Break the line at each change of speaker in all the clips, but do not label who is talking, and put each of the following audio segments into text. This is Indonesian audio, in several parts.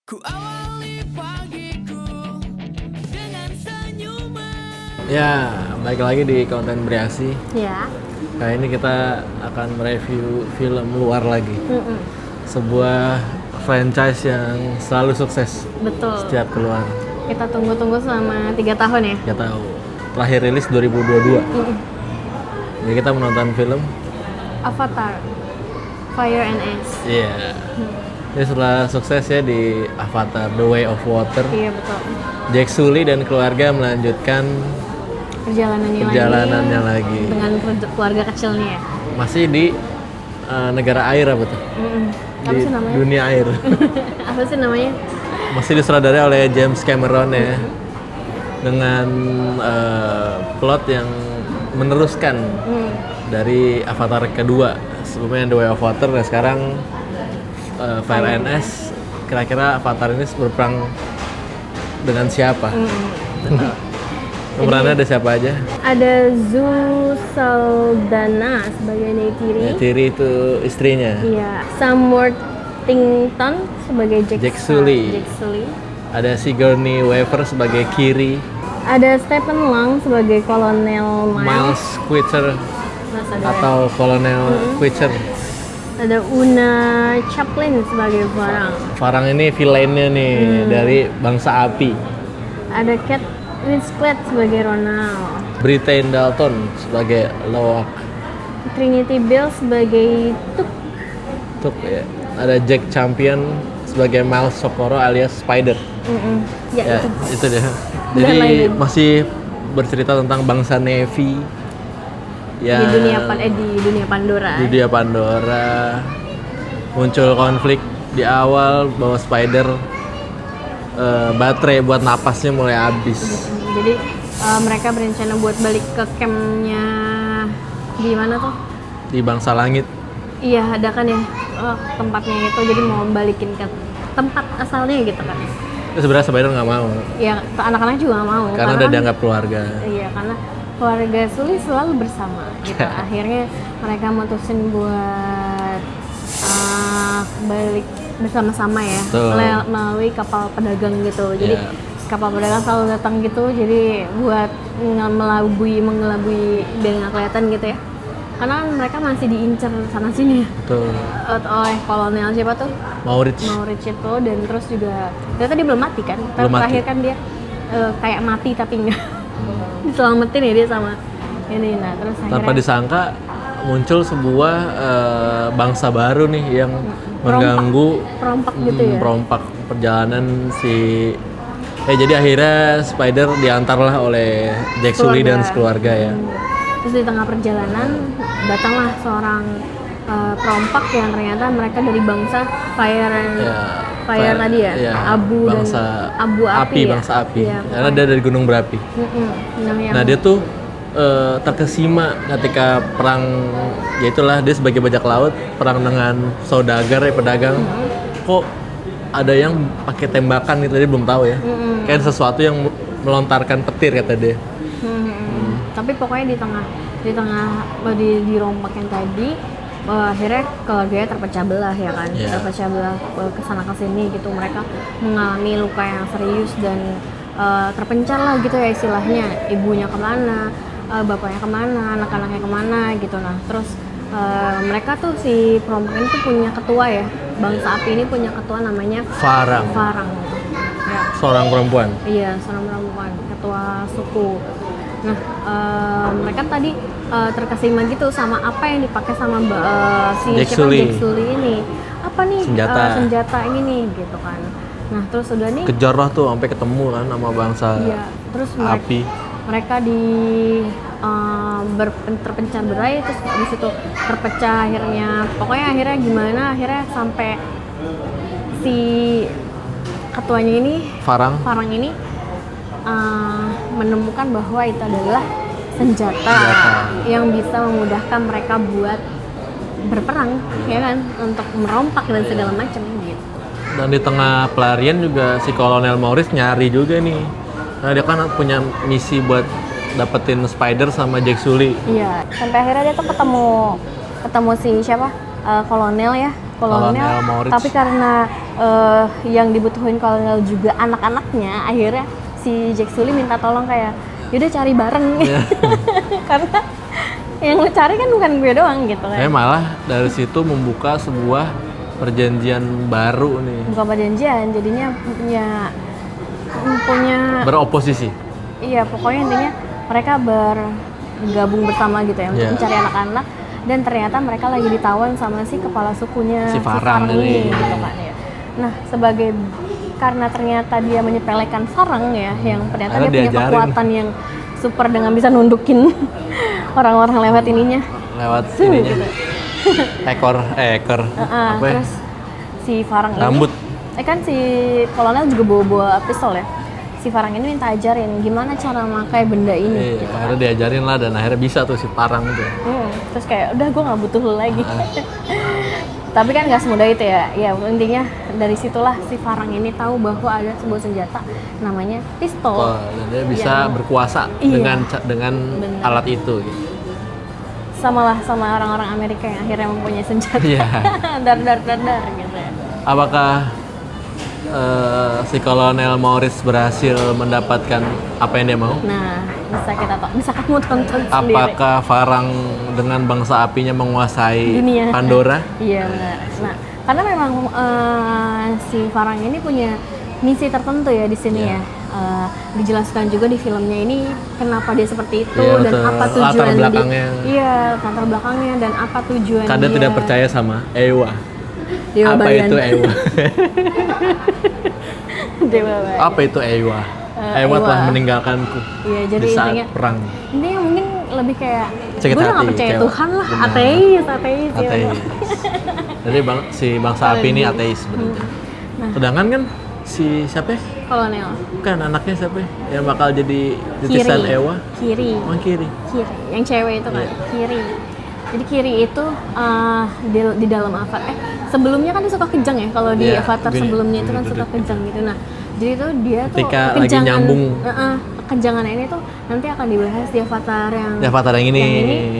Ku awali pagiku dengan senyuman.
Ya, balik lagi di konten bereaksi.
Ya.
Kali ini kita akan mereview film luar lagi. Sebuah franchise yang selalu sukses
Betul.
setiap keluar.
Kita tunggu-tunggu selama 3 tahun ya.
Kita tahu. Terakhir rilis 2022. Jadi kita menonton film.
Avatar, Fire and Ice.
Iya. Jadi setelah sukses ya di Avatar The Way of Water,
Iya betul.
Jack Sully dan keluarga melanjutkan
Perjalanannya
lagi.
dengan keluarga kecilnya ya.
Masih di negara air apa tuh?
Apa
Di
sih namanya?
dunia air.
Apa sih namanya?
Masih disutradarai oleh James Cameron ya, dengan plot yang meneruskan dari Avatar kedua. Sebelumnya The Way of Water dan sekarang Fire and Ice. Kira-kira Avatar ini berperang dengan siapa? Pemerannya ada siapa aja?
Ada Zul Saldana sebagai Neytiri.
Neytiri itu istrinya.
Iya. Sam Worthington sebagai
Jack Sully.
Jack Sully.
Ada Sigourney Weaver sebagai Kiri.
Ada Stephen Lang sebagai Kolonel
Miles Quitzer
Terus ada
atau Kolonel Quitzer.
Ada Una Chaplin sebagai Farang.
Farang ini villainnya nih dari bangsa api.
Ada Kate Winslet sebagai Ronald.
Britain Dalton sebagai Loak.
Trinity Bell sebagai Tuk.
Ya. Ada Jack Champion sebagai Miles Socorro alias Spider.
Ya,
Ya,
itu.
itu dia.
Dan
Jadi
lain.
masih bercerita tentang bangsa Navy. Ya,
Di dunia Pandora.
di dunia Pandora muncul konflik di awal bahwa Spider baterai buat napasnya mulai habis.
Jadi mereka berencana buat balik ke campnya di mana tuh?
Di bangsa langit.
Iya, ada kan ya tempatnya itu. Jadi mau balikin ke tempat asalnya gitu kan.
Terus sebenarnya Spider nggak mau
Ya, anak-anak juga nggak mau.
karena udah
kan-
dianggap keluarga.
Iya, karena keluarga Sully selalu bersama gitu. Akhirnya mereka mutusin buat balik bersama-sama ya,
Betul.
melalui kapal pedagang gitu. Jadi
Iya.
kapal pedagang selalu datang gitu, jadi buat mengelabui biar nggak kelihatan gitu ya. Karena kan mereka masih diincar sana sini ya,
Tuh,
oleh kolonel siapa tuh?
Maurits.
Maurits itu, dan terus juga ternyata dia belum mati kan.
Belum mati.
Terakhir kan dia kayak mati tapi enggak diselamatin ya dia sama ini. Nah terus
Tanpa
akhirnya
disangka muncul sebuah bangsa baru nih yang mengganggu
perompak gitu ya.
perompak perjalanan si jadi akhirnya Spider diantarlah oleh Jack Sully dan sekeluarga ya.
Terus di tengah perjalanan datanglah seorang perompak yang ternyata mereka dari bangsa Fire tadi ya,
Iya,
abu
bangsa
dan api ya?
bangsa api.
Iya,
Karena dia dari gunung berapi. Nah dia tuh terkesima ketika perang, ya itulah dia sebagai bajak laut perang dengan saudagar ya, pedagang. Kok ada yang pakai tembakan gitu, dia belum tahu ya. Kayak sesuatu yang melontarkan petir kata dia.
Tapi pokoknya di rompak yang tadi akhirnya keluarganya terpecah belah ya kan.
Iya.
Terpecah belah kesana kesini gitu. Mereka mengalami luka yang serius dan terpencar lah gitu ya istilahnya. Ibunya kemana, bapaknya kemana, anak-anaknya kemana gitu. Nah terus mereka tuh si perompak ini tuh punya ketua ya. Bangsa api ini punya ketua namanya
Farang,
Farang. Ya.
seorang perempuan.
Iya, seorang perempuan, ketua suku. Nah, mereka tadi terkesima gitu sama apa yang dipakai sama si
Jack
siapa
Sully.
Jack Sully ini. Apa nih senjata ini nih gitu kan. Nah, terus udah nih
Kejar lah tuh sampai ketemu kan sama bangsa
iya, terus
api.
mereka terpencar berai, terus di situ terpecah akhirnya gimana akhirnya sampai si ketuanya ini
Farang.
Farang ini menemukan bahwa itu adalah senjata yang bisa memudahkan mereka buat berperang, ya kan, untuk merompak dan segala macam gitu.
Dan di tengah pelarian juga si Kolonel Maurice nyari juga nih. Nah dia kan punya misi buat dapetin Spider sama Jack Sully.
Iya, sampai akhirnya dia tuh ketemu si siapa? Kolonel ya,
Kolonel Moritz.
tapi karena yang dibutuhin kolonel juga anak-anaknya, akhirnya si Jack Sully minta tolong kayak yaudah cari bareng.
Iya.
Karena yang lu cari kan bukan gue doang gitu kan.
Malah dari situ membuka sebuah perjanjian baru nih.
Bukan perjanjian, jadinya punya
Beroposisi.
iya, pokoknya intinya mereka bergabung bersama gitu ya untuk
Iya.
mencari anak-anak, dan ternyata mereka lagi ditawan sama si kepala sukunya
Si Farang ini.
gitu kan ya. Nah, karena ternyata dia menyepelekan Farang ya, yang ternyata
Karena
dia punya
diajarin.
kekuatan yang super dengan bisa nundukin orang-orang lewat ininya.
Lewat sininya.
Gitu.
Ekor. Apa ya?
Terus si Farang
Rambut.
ini kan si kolonel juga bawa pistol ya. Si Farang ini minta ajarin gimana cara memakai benda ini.
Iya, akhirnya diajarin lah dan akhirnya bisa tuh si Parang itu.
Terus kayak udah gue nggak butuh lu lagi. Tapi kan nggak semudah itu ya. Ya intinya dari situlah si Farang ini tahu bahwa ada sebuah senjata namanya pistol.
Dan dia bisa
Yang-
berkuasa
Iya.
dengan
Bener.
alat itu gitu.
Sama orang-orang Amerika yang akhirnya mempunyai senjata.
Iya.
dar gitu ya.
Apakah si Kolonel Moritz berhasil mendapatkan apa yang dia mau?
Nah, bisa kamu tonton sendiri.
Apakah Farang dengan bangsa apinya menguasai
Dunia.
Pandora?
Iya benar. Nah, karena memang si Farang ini punya misi tertentu ya di sini
Iya.
ya. Dijelaskan juga di filmnya ini kenapa dia seperti itu
Iya,
dan
betul.
apa
Latar
tujuan
belakangnya.
Iya, latar belakangnya dan apa tujuan
Kadang
dia.
tidak percaya sama Ewa.
Dewa
Apa
Bayan.
itu Ewa?
Dewa Bayan.
Apa itu Ewa? Ewa
Ewa.
telah meninggalkanku
Iya, jadi
di saat
intinya
perang.
intinya mungkin lebih kayak
Sakit
gue udah
hati,
gak percaya
kecewa.
Tuhan lah,
Benar.
ateis ya.
Ateis. Jadi si bangsa api ini ateis sebenarnya.
Nah.
Sedangkan kan si siapa ya?
Kolonel
Bukan anaknya siapa ya? Yang bakal jadi titisan Ewa?
Kiri.
Kiri.
Kiri, yang cewek itu kan,
Iya.
Kiri. Jadi Kiri itu di dalam Avatar. Sebelumnya kan dia suka kejang ya, kalau di
Iya,
Avatar
gini,
sebelumnya itu kan
gini
suka
duduk.
kejang gitu. Nah, jadi itu dia tuh
Ketika lagi nyambung.
kejangan ini tuh nanti akan dibahas di Avatar yang
Di Avatar yang ini.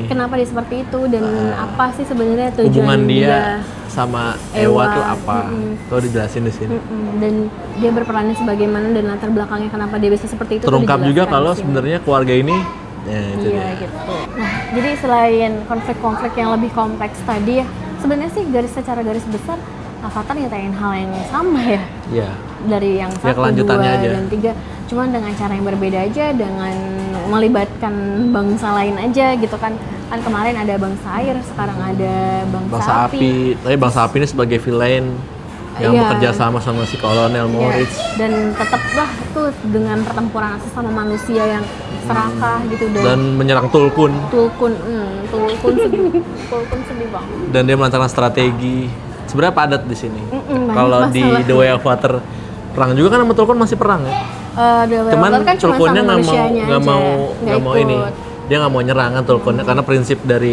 kenapa dia seperti itu dan apa sih sebenarnya tujuan
Hubungan dia sama Ewa tuh apa? Tuh dijelasin di sini.
Dan dia berperannya sebagaimana dan latar belakangnya kenapa dia bisa seperti itu tuh
Terungkap juga
dijelaskan
kalau
di sini.
sebenarnya keluarga ini ya itu
Iya
dia.
gitu. Nah, jadi selain konflik-konflik yang lebih kompleks tadi ya, sebenarnya sih secara garis besar Avatar nyatain hal yang sama ya
Iya.
dari yang
Ya,
1,
kelanjutannya
2,
aja.
dan 3. Cuman dengan cara yang berbeda aja, dengan melibatkan bangsa lain aja gitu kan. Kan kemarin ada bangsa air, sekarang ada
Bangsa api. Tapi bangsa api ini sebagai villain yang
Iya.
bekerja sama si Kolonel
Iya,
Moritz.
dan tetaplah tuh dengan pertempuran sesama manusia yang serakah gitu
Dan menyerang Tulkun.
Tulkun sedih banget.
Dan dia melancarkan strategi. Sebenarnya padat di sini.
banyak
Kalau di
masalah.
The Way of Water perang juga kan sama Tulkun masih perang ya. Cuman
kan cuma
Tulkunnya
sama
nggak
manusianya aja,
nggak mau ini.
ikut.
Dia nggak mau nyerang kan Tulkunnya karena prinsip dari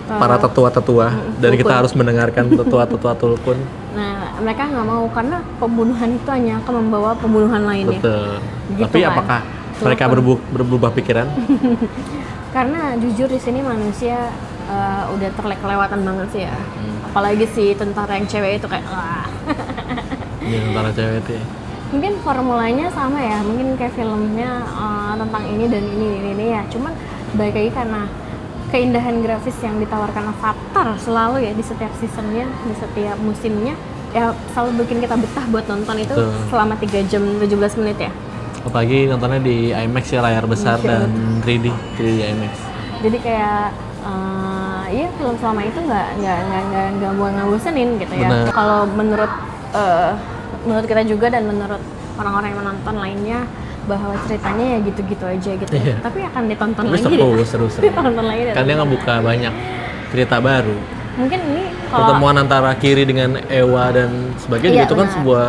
para tetua-tetua dan kita
Tulkun.
harus mendengarkan tetua-tetua Tulkun.
Nah, mereka nggak mau karena pembunuhan itu hanya akan membawa pembunuhan lainnya.
Betul.
Gitu
Tapi
kan.
apakah mereka
Tulkun.
berubah pikiran?
Karena jujur di sini manusia udah kelewatan banget sih ya. Apalagi si tentara yang cewek itu kayak wah.
Di antara cewek itu ya.
Mungkin formulanya sama ya, mungkin kayak filmnya tentang ini dan ini ya. Cuman balik lagi karena keindahan grafis yang ditawarkan Avatar selalu ya di setiap seasonnya, di setiap musimnya ya selalu bikin kita betah buat nonton itu
Betul.
selama 3 jam 17 menit ya.
Apalagi nontonnya di IMAX ya, layar besar
Iya,
dan 3D IMAX.
Jadi kayak iya film selama itu nggak buat ngebosenin gitu ya.
Benar.
Kalau menurut kita juga dan menurut orang-orang yang menonton lainnya bahwa ceritanya ya gitu-gitu aja gitu.
Iya.
Tapi akan ditonton
Tapi
lagi
seru.
ditonton lagi deh.
Kan dia ngebuka banyak cerita baru.
Mungkin ini kalau
Pertemuan antara Kiri dengan Ewa dan sebagainya
Iya,
itu kan
benar.
sebuah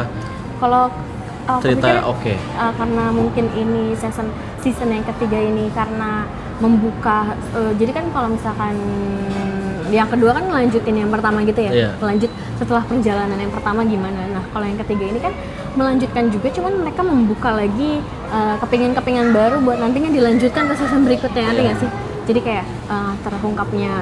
kalau aku
cerita
pikir,
oke.
karena mungkin ini season yang ketiga ini karena membuka jadi kan kalau misalkan yang kedua kan melanjutin yang pertama gitu ya,
Iya.
melanjut setelah perjalanan yang pertama gimana. Nah kalau yang ketiga ini kan melanjutkan juga, cuman mereka membuka lagi kepingan-kepingan baru buat nantinya dilanjutkan ke season berikutnya, ngerti
Iya.
nggak sih? Jadi kayak terungkapnya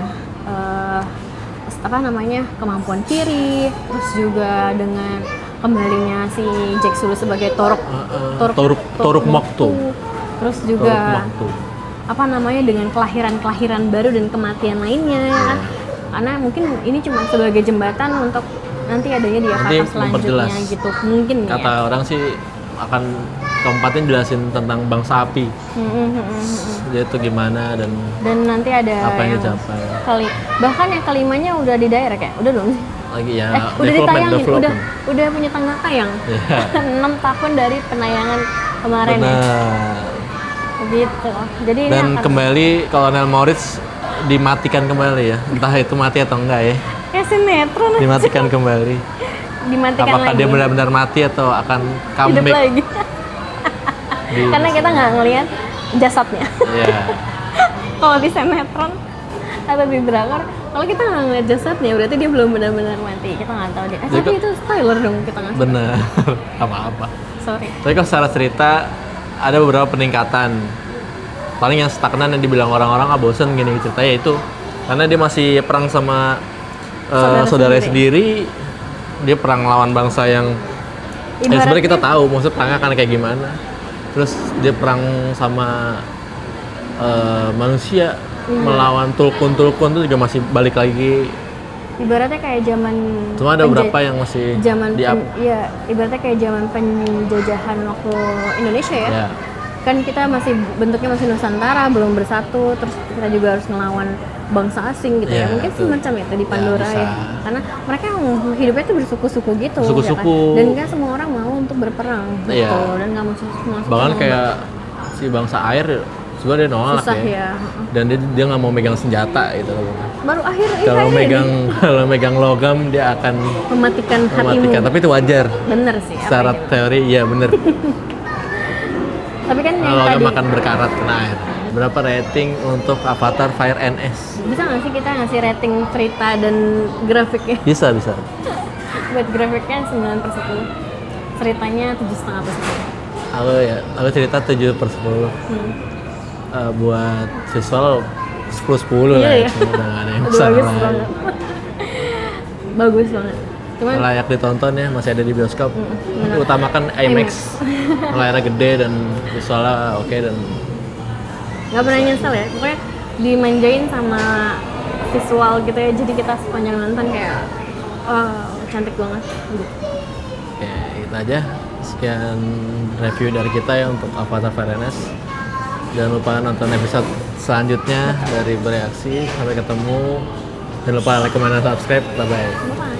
kemampuan Kiri, terus juga dengan kembalinya si Jack Sully sebagai
Toruk Moktu.
Terus
Toruk
juga
Moktu.
dengan kelahiran baru dan kematian lainnya ya kan. Karena mungkin ini cuma sebagai jembatan untuk nanti adanya di
Nanti
Avatar selanjutnya
memperjelas.
gitu mungkin
Kata
ya.
orang sih akan keempatnya jelasin tentang bangsa api. Dia itu gimana dan
nanti ada
apa yang dicapai.
bahkan yang kelimanya udah di direct ya, udah belum sih?
Lagi ya
Udah ditayangin,
development.
udah punya tanggal tayang.
Iya.
6 tahun dari penayangan kemarin ya.
Benar.
Gitu. Jadi ini
Dan
akan
kembali Kolonel Moritz dimatikan kembali ya. Entah itu mati atau enggak ya.
kayak sinetron
Dimatikan kembali.
dimatikan
Apakah
lagi.
dia benar-benar mati atau akan
hidup
comeback?
lagi. Karena kita nggak ngelihat jasadnya.
Iya.
Kalau di sinetron atau di drakor, kalau kita nggak ngeliat jasadnya berarti dia belum benar-benar mati. Kita nggak tahu dia. Tapi itu spoiler dong kita nggak.
Benar. Apa-apa.
Sorry.
Tapi kalau secara cerita ada beberapa peningkatan. Paling yang stagnan yang dibilang orang-orang bosen gini ceritanya itu karena dia masih perang sama saudara sendiri. Dia perang lawan bangsa yang sebenarnya kita tahu maksud perangnya akan kayak gimana. Terus dia perang sama manusia melawan tulkun itu juga masih balik lagi.
Ibaratnya kayak zaman
Cuma ada beberapa yang masih
iya, ibaratnya kayak zaman penjajahan waktu Indonesia ya.
Ya.
Kan kita bentuknya masih Nusantara, belum bersatu, terus kita juga harus ngelawan bangsa asing gitu ya.
Iya,
Mungkin
betul.
semacam itu di Pandora
bisa.
ya. Karena mereka hidupnya tuh bersuku-suku gitu
Suku-suku.
ya kan? Dan nggak semua orang mau untuk berperang gitu.
Iya.
Dan nggak masuk
Bahkan kayak si bangsa air sebenarnya dia nolak
susah
ya.
ya.
Dan dia nggak mau megang senjata gitu loh.
Baru
Kalau
ini
kalau megang logam dia akan
mematikan hatimu.
mematikan. Tapi itu wajar.
Bener sih. apa
Secara
gitu.
teori iya bener.
Tapi kan yang
Logam
tadi
akan berkarat kena air. Berapa rating untuk Avatar Fire and Ash?
bisa nggak sih kita ngasih rating cerita dan grafiknya?
Bisa.
Buat grafiknya 9/10, ceritanya 7,5/10.
Aku cerita 7/10. Buat visual 10/10 lah.
Iya, iya.
Udah nggak ada yang
Aduh,
besar
bagus
lah.
banget. Bagus banget. Cuman
Layak ditonton ya, masih ada di bioskop.
benar.
Utamakan IMAX. Layarnya gede dan visualnya oke dan
nggak pernah nyesel ya. Pokoknya dimanjain sama visual gitu ya. Jadi kita sepanjang nonton kayak cantik banget. Gitu.
oke, itu aja. Sekian review dari kita ya untuk Avatar Fire and Ash. Jangan lupa nonton episode selanjutnya dari Bereaksi. Sampai ketemu. Jangan lupa like, comment, dan subscribe. Bye-bye.
Bye.